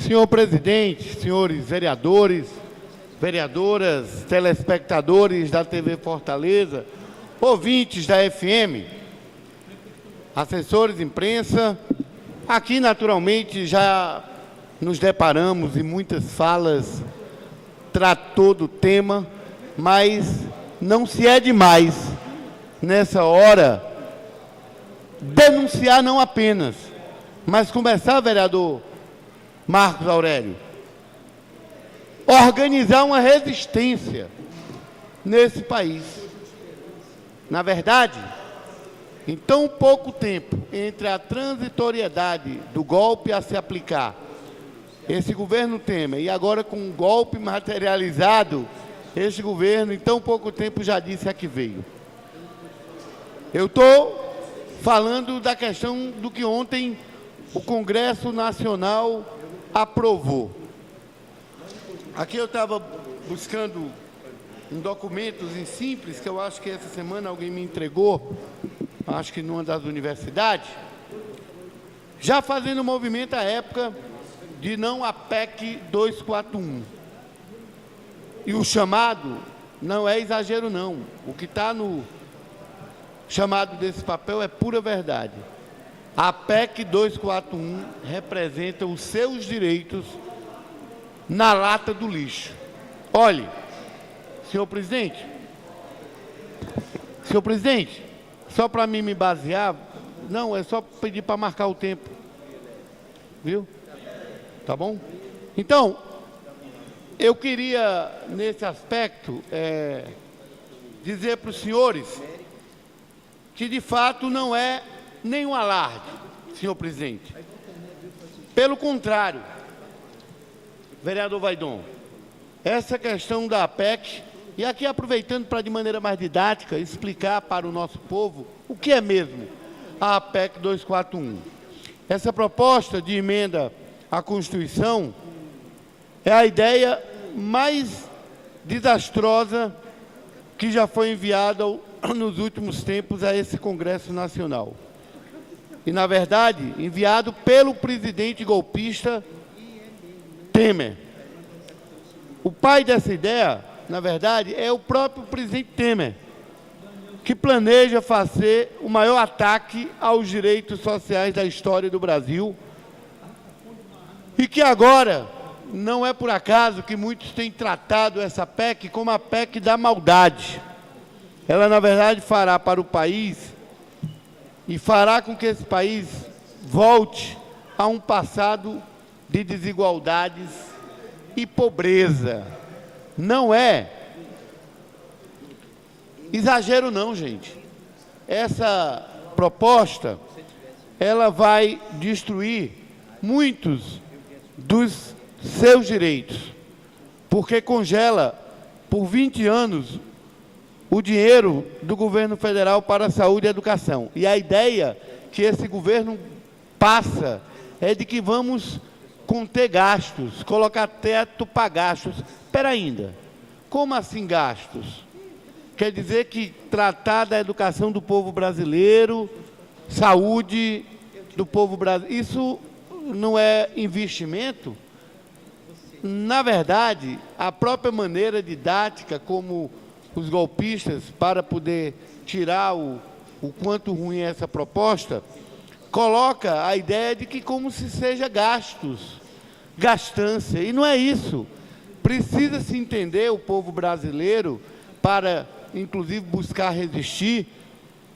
Senhor presidente, senhores vereadores, vereadoras, telespectadores da TV Fortaleza, ouvintes da FM, assessores de imprensa, aqui naturalmente já nos deparamos em muitas falas, tratou do tema, mas não se é demais, nessa hora, denunciar não apenas, mas começar, vereador Marcos Aurélio, organizar uma resistência nesse país. Na verdade, em tão pouco tempo entre a transitoriedade do golpe a se aplicar, esse governo Temer, e agora com um golpe materializado, esse governo em tão pouco tempo já disse a que veio. Eu estou falando da questão do que ontem o Congresso Nacional aprovou. Aqui eu estava buscando um documento em simples, que eu acho que essa semana alguém me entregou, acho que numa das universidades, já fazendo movimento à época de não a PEC 241. E o chamado não é exagero, não. O que está no chamado desse papel é pura verdade. A PEC 241 representa os seus direitos na lata do lixo. Olhe, senhor presidente, só para mim me basear, não, é só pedir para marcar o tempo, viu? Tá bom? Então, eu queria, nesse aspecto, dizer para os senhores que, de fato, não é nenhum alarde, senhor presidente. Pelo contrário, vereador Vaidon, essa questão da PEC, e aqui aproveitando para, de maneira mais didática, explicar para o nosso povo o que é mesmo a PEC 241. Essa proposta de emenda à Constituição é a ideia mais desastrosa que já foi enviada nos últimos tempos a esse Congresso Nacional. E, na verdade, enviado pelo presidente golpista Temer. O pai dessa ideia, na verdade, é o próprio presidente Temer, que planeja fazer o maior ataque aos direitos sociais da história do Brasil e que agora, não é por acaso que muitos têm tratado essa PEC como a PEC da maldade. Ela, na verdade, fará para o país e fará com que esse país volte a um passado de desigualdades e pobreza. Não é exagero não, gente. Essa proposta, ela vai destruir muitos dos seus direitos, porque congela por 20 anos o dinheiro do governo federal para a saúde e educação. E a ideia que esse governo passa é de que vamos conter gastos, colocar teto para gastos. Espera ainda, como assim gastos? Quer dizer que tratar da educação do povo brasileiro, saúde do povo brasileiro, isso não é investimento? Na verdade, a própria maneira didática como os golpistas, para poder tirar o quanto ruim é essa proposta, coloca a ideia de que como se seja gastos, gastança, e não é isso. Precisa se entender o povo brasileiro, para, inclusive, buscar resistir,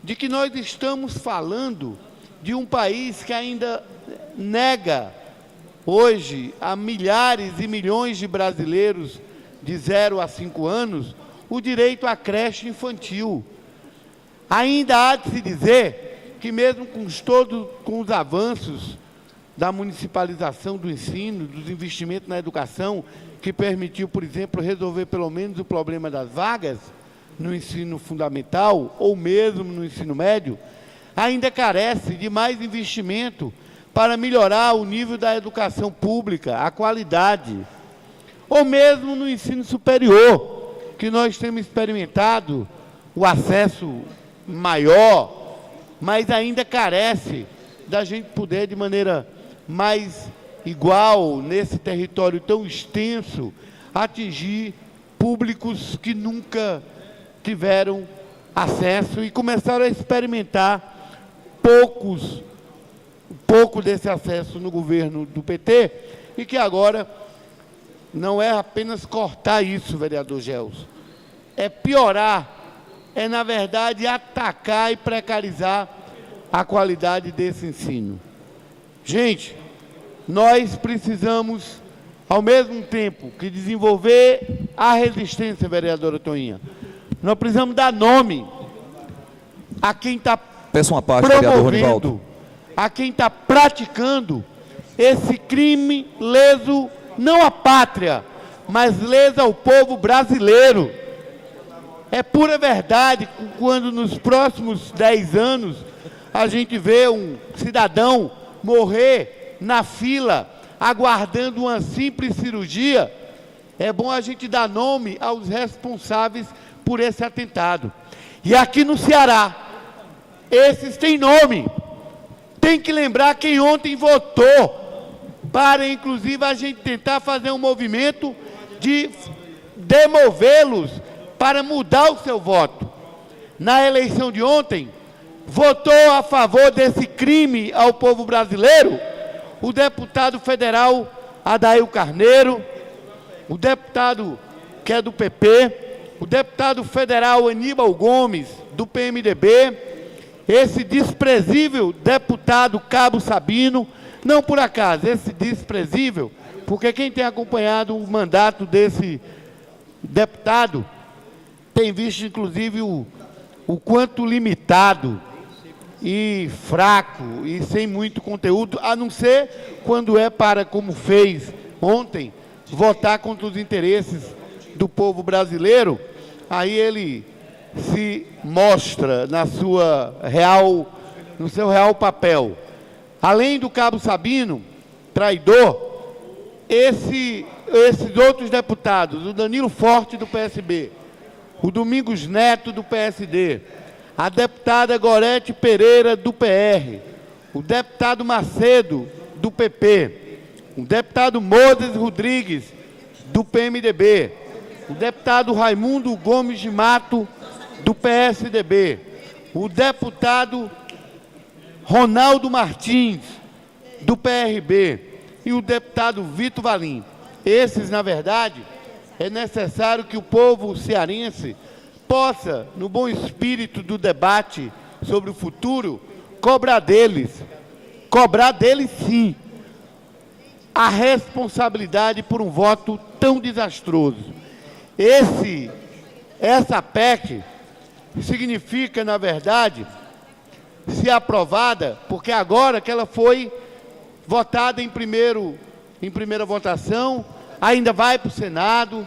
de que nós estamos falando de um país que ainda nega, hoje, a milhares e milhões de brasileiros de 0 a 5 anos, o direito à creche infantil. Ainda há de se dizer que mesmo com os avanços da municipalização do ensino, dos investimentos na educação, que permitiu, por exemplo, resolver pelo menos o problema das vagas no ensino fundamental, ou mesmo no ensino médio, ainda carece de mais investimento para melhorar o nível da educação pública, a qualidade, ou mesmo no ensino superior, que nós temos experimentado o acesso maior, mas ainda carece da gente poder, de maneira mais igual, nesse território tão extenso, atingir públicos que nunca tiveram acesso e começaram a experimentar pouco desse acesso no governo do PT, e que agora não é apenas cortar isso, vereador Gelson, é piorar, é, na verdade, atacar e precarizar a qualidade desse ensino. Gente, nós precisamos, ao mesmo tempo que desenvolver a resistência, vereadora Toinha, nós precisamos dar nome a quem está promovendo, a quem está praticando esse crime leso, não à pátria, mas lesa ao povo brasileiro. É pura verdade quando nos próximos 10 anos a gente vê um cidadão morrer na fila, aguardando uma simples cirurgia. É bom a gente dar nome aos responsáveis por esse atentado. E aqui no Ceará, esses têm nome. Tem que lembrar quem ontem votou, para inclusive a gente tentar fazer um movimento de demovê-los para mudar o seu voto. Na eleição de ontem, votou a favor desse crime ao povo brasileiro o deputado federal Adair Carneiro, o deputado que é do PP, o deputado federal Aníbal Gomes, do PMDB, esse desprezível deputado Cabo Sabino. Não por acaso, esse desprezível, porque quem tem acompanhado o mandato desse deputado tem visto, inclusive, o quanto limitado e fraco e sem muito conteúdo, a não ser quando é para, como fez ontem, votar contra os interesses do povo brasileiro. Aí ele se mostra no seu real papel. Além do Cabo Sabino, traidor, esses outros deputados, o Danilo Forte, do PSB, o Domingos Neto, do PSD, a deputada Gorete Pereira, do PR, o deputado Macedo, do PP, o deputado Moses Rodrigues, do PMDB, o deputado Raimundo Gomes de Mato, do PSDB, o deputado Ronaldo Martins, do PRB, e o deputado Vitor Valim. Esses, na verdade, é necessário que o povo cearense possa, no bom espírito do debate sobre o futuro, cobrar deles sim, a responsabilidade por um voto tão desastroso. Essa PEC significa, na verdade, se aprovada, porque agora que ela foi votada em primeira votação, ainda vai para o Senado,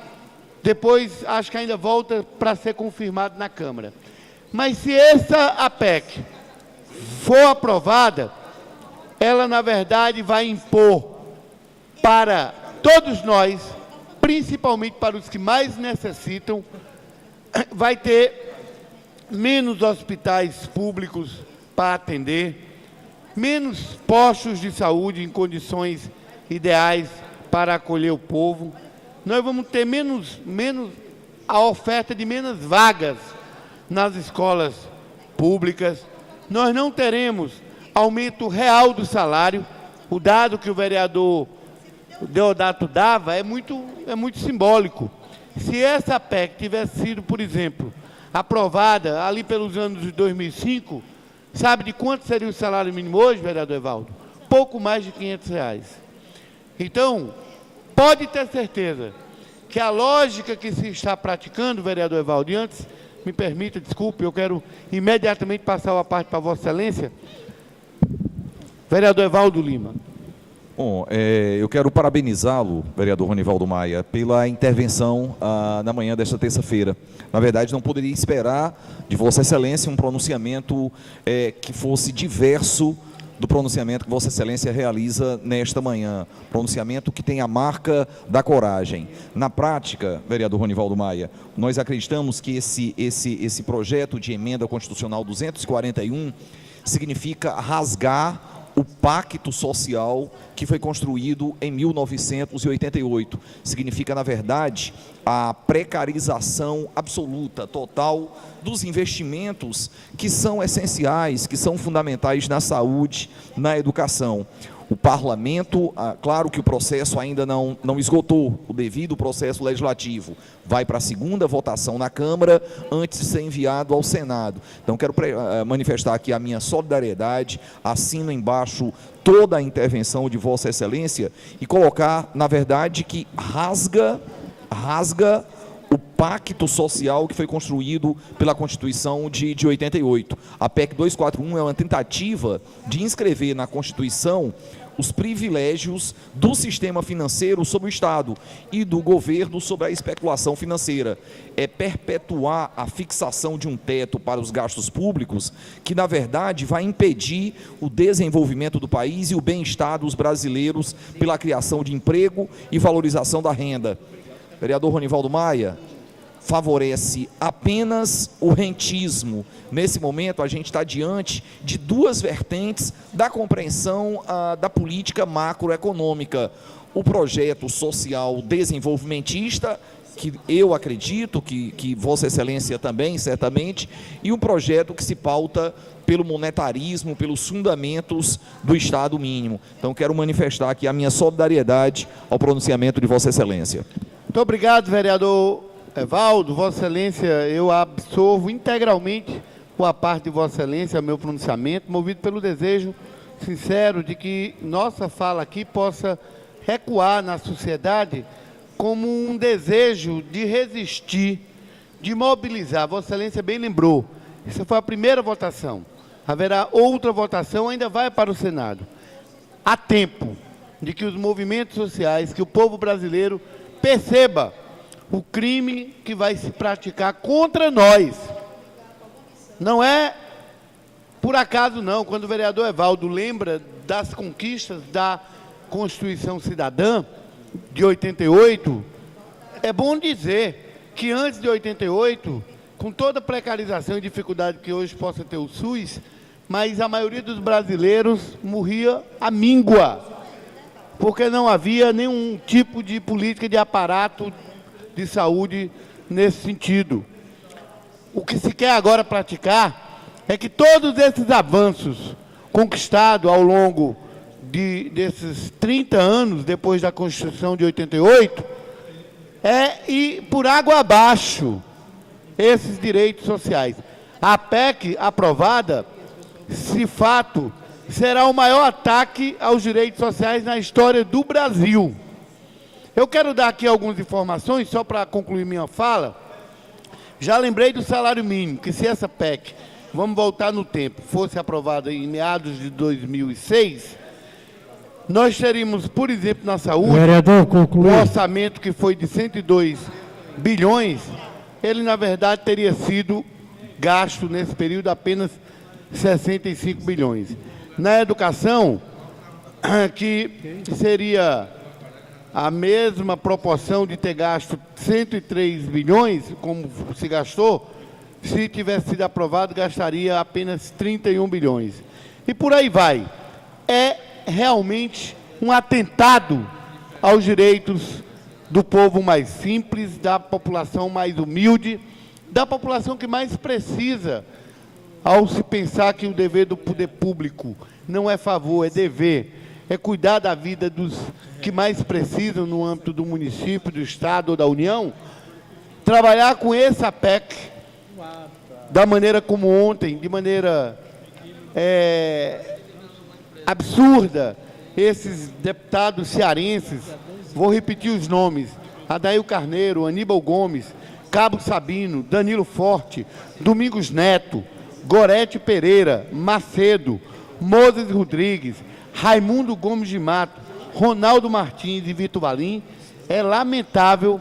depois acho que ainda volta para ser confirmado na Câmara. Mas se a PEC for aprovada, ela, na verdade, vai impor para todos nós, principalmente para os que mais necessitam, vai ter menos hospitais públicos para atender, menos postos de saúde em condições ideais para acolher o povo. Nós vamos ter a oferta de menos vagas nas escolas públicas. Nós não teremos aumento real do salário. O dado que o vereador Deodato dava é muito simbólico. Se essa PEC tivesse sido, por exemplo, aprovada ali pelos anos de 2005, sabe de quanto seria o salário mínimo hoje, vereador Evaldo? Pouco mais de R$500. Então, pode ter certeza que a lógica que se está praticando, vereador Evaldo, e antes, me permita, desculpe, eu quero imediatamente passar a parte para Vossa Excelência, vereador Evaldo Lima. Bom, eu quero parabenizá-lo, vereador Ronivaldo Maia, pela intervenção na manhã desta terça-feira. Na verdade, não poderia esperar de Vossa Excelência um pronunciamento que fosse diverso do pronunciamento que Vossa Excelência realiza nesta manhã. Pronunciamento que tem a marca da coragem. Na prática, vereador Ronivaldo Maia, nós acreditamos que esse projeto de emenda constitucional 241 significa rasgar o pacto social que foi construído em 1988. Significa, na verdade, a precarização absoluta, total, dos investimentos que são essenciais, que são fundamentais na saúde, na educação. O parlamento, claro que o processo ainda não esgotou, o devido processo legislativo, vai para a segunda votação na Câmara, antes de ser enviado ao Senado. Então, quero manifestar aqui a minha solidariedade, assino embaixo toda a intervenção de Vossa Excelência e colocar, na verdade, que rasga o pacto social que foi construído pela Constituição de 88. A PEC 241 é uma tentativa de inscrever na Constituição os privilégios do sistema financeiro sobre o Estado e do governo sobre a especulação financeira. É perpetuar a fixação de um teto para os gastos públicos que, na verdade, vai impedir o desenvolvimento do país e o bem-estar dos brasileiros pela criação de emprego e valorização da renda. Vereador Ronivaldo Maia, favorece apenas o rentismo. Nesse momento, a gente está diante de duas vertentes da compreensão da política macroeconômica. O projeto social desenvolvimentista, que eu acredito que Vossa Excelência também, certamente, e um projeto que se pauta pelo monetarismo, pelos fundamentos do Estado mínimo. Então, quero manifestar aqui a minha solidariedade ao pronunciamento de Vossa Excelência. Muito obrigado, vereador Evaldo. Vossa Excelência, eu absorvo integralmente boa parte de Vossa Excelência, meu pronunciamento, movido pelo desejo sincero de que nossa fala aqui possa recuar na sociedade como um desejo de resistir, de mobilizar. Vossa Excelência bem lembrou, essa foi a primeira votação. Haverá outra votação, ainda vai para o Senado. Há tempo de que os movimentos sociais, que o povo brasileiro perceba o crime que vai se praticar contra nós. Não é por acaso não, quando o vereador Evaldo lembra das conquistas da Constituição Cidadã de 88, é bom dizer que antes de 88, com toda a precarização e dificuldade que hoje possa ter o SUS, mas a maioria dos brasileiros morria à míngua, porque não havia nenhum tipo de política de aparato de saúde nesse sentido. O que se quer agora praticar é que todos esses avanços conquistados ao longo desses 30 anos depois da Constituição de 88 ir por água abaixo esses direitos sociais. A PEC aprovada, se fato, será o maior ataque aos direitos sociais na história do Brasil. Eu quero dar aqui algumas informações, só para concluir minha fala. Já lembrei do salário mínimo, que se essa PEC, vamos voltar no tempo, fosse aprovada em meados de 2006, nós teríamos, por exemplo, na saúde, um orçamento que foi de 102 bilhões, ele, na verdade, teria sido gasto nesse período apenas 65 bilhões. Na educação, que seria a mesma proporção de ter gasto 103 bilhões, como se gastou, se tivesse sido aprovado, gastaria apenas 31 bilhões. E por aí vai. É realmente um atentado aos direitos do povo mais simples, da população mais humilde, da população que mais precisa, ao se pensar que o dever do poder público não é favor, é dever, é cuidar da vida dos que mais precisam no âmbito do município, do Estado ou da União. Trabalhar com essa PEC, da maneira como ontem, de maneira absurda, esses deputados cearenses, vou repetir os nomes: Adair Carneiro, Aníbal Gomes, Cabo Sabino, Danilo Forte, Domingos Neto, Gorete Pereira, Macedo, Moses Rodrigues, Raimundo Gomes de Mato, Ronaldo Martins e Vitor Valim. É lamentável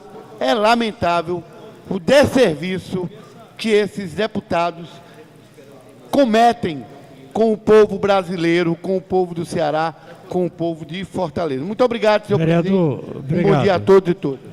o desserviço que esses deputados cometem com o povo brasileiro, com o povo do Ceará, com o povo de Fortaleza. Muito obrigado, senhor presidente. Obrigado. Bom dia a todos e todas.